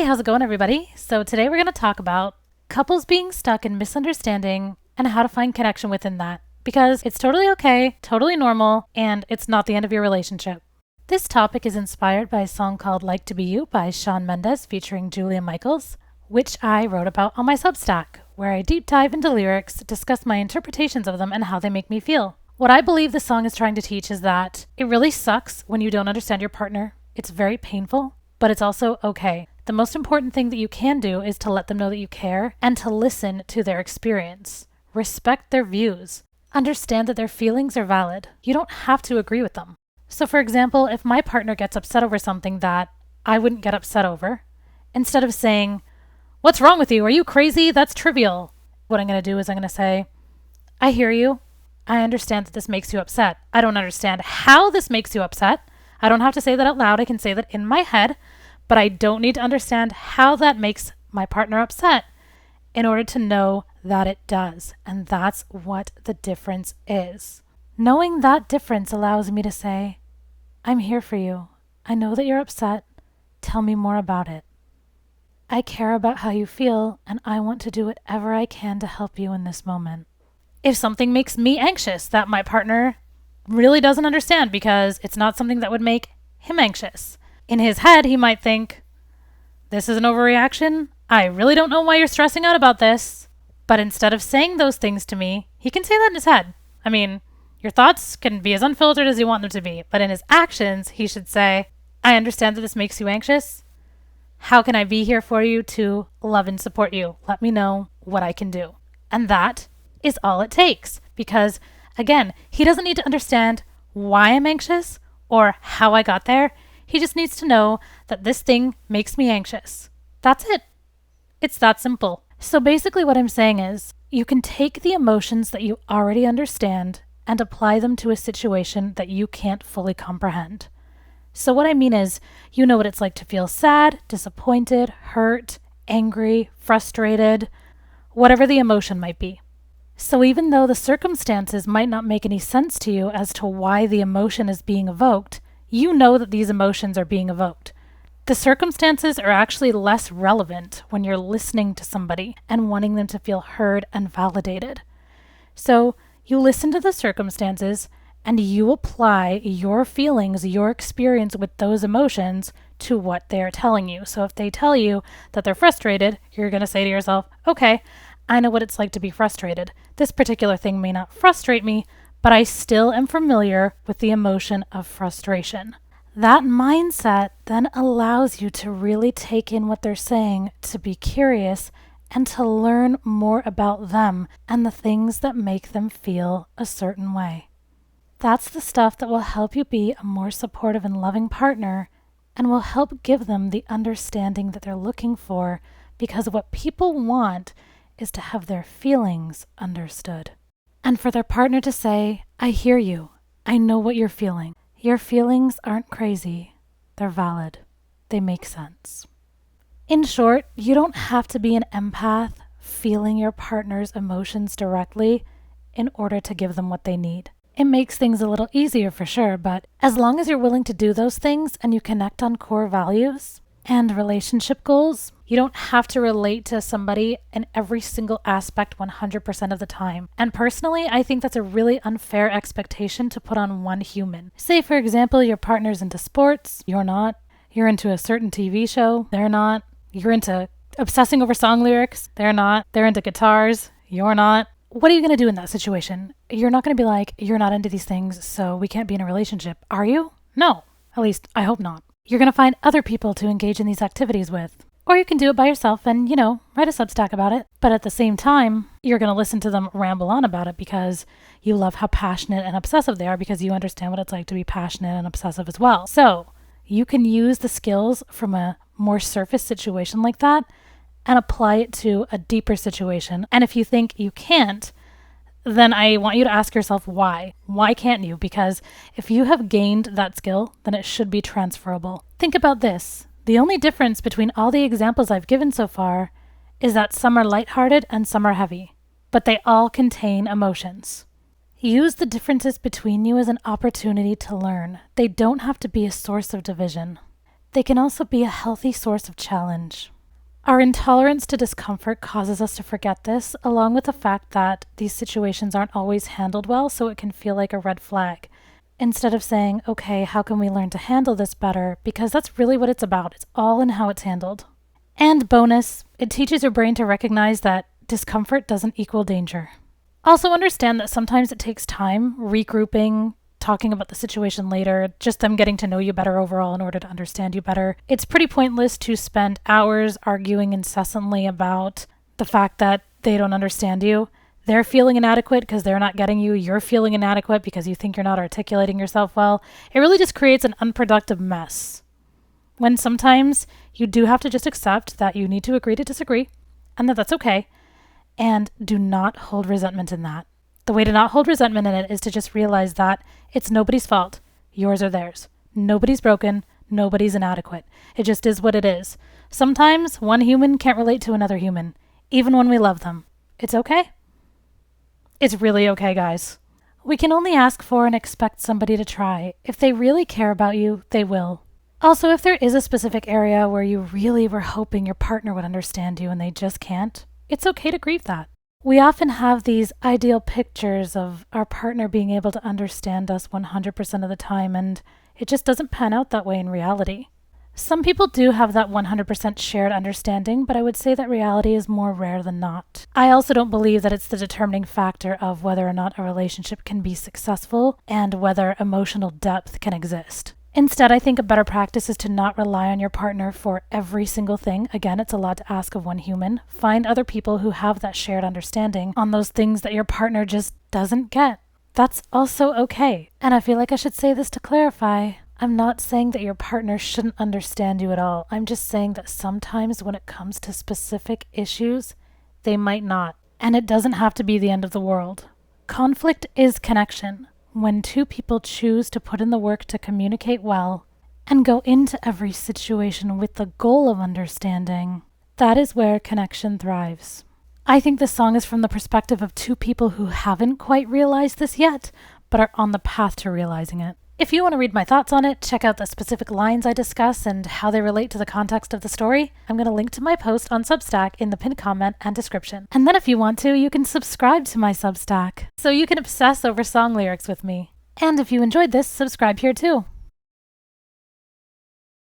Hey, how's it going, everybody? So today we're going to talk about couples being stuck in misunderstanding and how to find connection within that, because it's totally okay, totally normal, and it's not the end of your relationship. This topic is inspired by a song called Like to Be You by Shawn Mendes featuring Julia Michaels, which I wrote about on my Substack, where I deep dive into lyrics, discuss my interpretations of them, and how they make me feel. What I believe the song is trying to teach is that it really sucks when you don't understand your partner. It's very painful, but it's also okay. The most important thing that you can do is to let them know that you care and to listen to their experience. Respect their views. Understand that their feelings are valid. You don't have to agree with them. So for example, if my partner gets upset over something that I wouldn't get upset over, instead of saying, "What's wrong with you? Are you crazy? That's trivial." What I'm going to do is I'm going to say, "I hear you. I understand that this makes you upset. I don't understand how this makes you upset. I don't have to say that out loud. I can say that in my head. But I don't need to understand how that makes my partner upset in order to know that it does." And that's what the difference is. Knowing that difference allows me to say, "I'm here for you. I know that you're upset. Tell me more about it. I care about how you feel, and I want to do whatever I can to help you in this moment." If something makes me anxious that my partner really doesn't understand because it's not something that would make him anxious, in his head, he might think, "This is an overreaction. I really don't know why you're stressing out about this." But instead of saying those things to me, he can say that in his head. I mean, your thoughts can be as unfiltered as you want them to be, but in his actions, he should say, "I understand that this makes you anxious. How can I be here for you to love and support you? Let me know what I can do." And that is all it takes. Because, again, he doesn't need to understand why I'm anxious or how I got there. He just needs to know that this thing makes me anxious. That's it. It's that simple. So basically what I'm saying is, you can take the emotions that you already understand and apply them to a situation that you can't fully comprehend. So what I mean is, you know what it's like to feel sad, disappointed, hurt, angry, frustrated, whatever the emotion might be. So even though the circumstances might not make any sense to you as to why the emotion is being evoked, you know that these emotions are being evoked. The circumstances are actually less relevant when you're listening to somebody and wanting them to feel heard and validated. So you listen to the circumstances and you apply your feelings, your experience with those emotions to what they're telling you. So if they tell you that they're frustrated, you're going to say to yourself, "Okay, I know what it's like to be frustrated. This particular thing may not frustrate me, but I still am familiar with the emotion of frustration." That mindset then allows you to really take in what they're saying, to be curious, and to learn more about them and the things that make them feel a certain way. That's the stuff that will help you be a more supportive and loving partner and will help give them the understanding that they're looking for, because what people want is to have their feelings understood. And for their partner to say, "I hear you. I know what you're feeling. Your feelings aren't crazy. They're valid. They make sense." In short, you don't have to be an empath feeling your partner's emotions directly in order to give them what they need. It makes things a little easier for sure, but as long as you're willing to do those things and you connect on core values and relationship goals, you don't have to relate to somebody in every single aspect 100% of the time. And personally, I think that's a really unfair expectation to put on one human. Say, for example, your partner's into sports, you're not. You're into a certain TV show, they're not. You're into obsessing over song lyrics, they're not. They're into guitars, you're not. What are you going to do in that situation? You're not going to be like, "You're not into these things, so we can't be in a relationship." Are you? No. At least, I hope not. You're going to find other people to engage in these activities with. Or you can do it by yourself and, write a Substack about it. But at the same time, you're going to listen to them ramble on about it because you love how passionate and obsessive they are, because you understand what it's like to be passionate and obsessive as well. So you can use the skills from a more surface situation like that and apply it to a deeper situation. And if you think you can't, then I want you to ask yourself why. Why can't you? Because if you have gained that skill, then it should be transferable. Think about this. The only difference between all the examples I've given so far is that some are lighthearted and some are heavy, but they all contain emotions. Use the differences between you as an opportunity to learn. They don't have to be a source of division. they can also be a healthy source of challenge. Our intolerance to discomfort causes us to forget this, along with the fact that these situations aren't always handled well, so it can feel like a red flag. Instead of saying, okay, how can we learn to handle this better? Because that's really what it's about. It's all in how it's handled. And bonus, it teaches your brain to recognize that discomfort doesn't equal danger. Also understand that sometimes it takes time, regrouping, talking about the situation later, just them getting to know you better overall in order to understand you better. It's pretty pointless to spend hours arguing incessantly about the fact that they don't understand you. They're feeling inadequate because they're not getting you. You're feeling inadequate because you think you're not articulating yourself well. It really just creates an unproductive mess. When sometimes you do have to just accept that you need to agree to disagree and that that's okay. And do not hold resentment in that. The way to not hold resentment in it is to just realize that it's nobody's fault, yours or theirs. Nobody's broken, nobody's inadequate. It just is what it is. Sometimes one human can't relate to another human, even when we love them. It's okay. It's really okay, guys. We can only ask for and expect somebody to try. If they really care about you, they will. Also, if there is a specific area where you really were hoping your partner would understand you and they just can't, it's okay to grieve that. We often have these ideal pictures of our partner being able to understand us 100% of the time, and it just doesn't pan out that way in reality. Some people do have that 100% shared understanding, but I would say that reality is more rare than not. I also don't believe that it's the determining factor of whether or not a relationship can be successful and whether emotional depth can exist. Instead, I think a better practice is to not rely on your partner for every single thing. Again, it's a lot to ask of one human. Find other people who have that shared understanding on those things that your partner just doesn't get. That's also okay. And I feel like I should say this to clarify. I'm not saying that your partner shouldn't understand you at all. I'm just saying that sometimes when it comes to specific issues, they might not. And it doesn't have to be the end of the world. Conflict is connection. When two people choose to put in the work to communicate well and go into every situation with the goal of understanding, that is where connection thrives. I think this song is from the perspective of two people who haven't quite realized this yet, but are on the path to realizing it. If you want to read my thoughts on it, check out the specific lines I discuss and how they relate to the context of the story. I'm going to link to my post on Substack in the pinned comment and description. And then if you want to, you can subscribe to my Substack, so you can obsess over song lyrics with me. And if you enjoyed this, subscribe here too.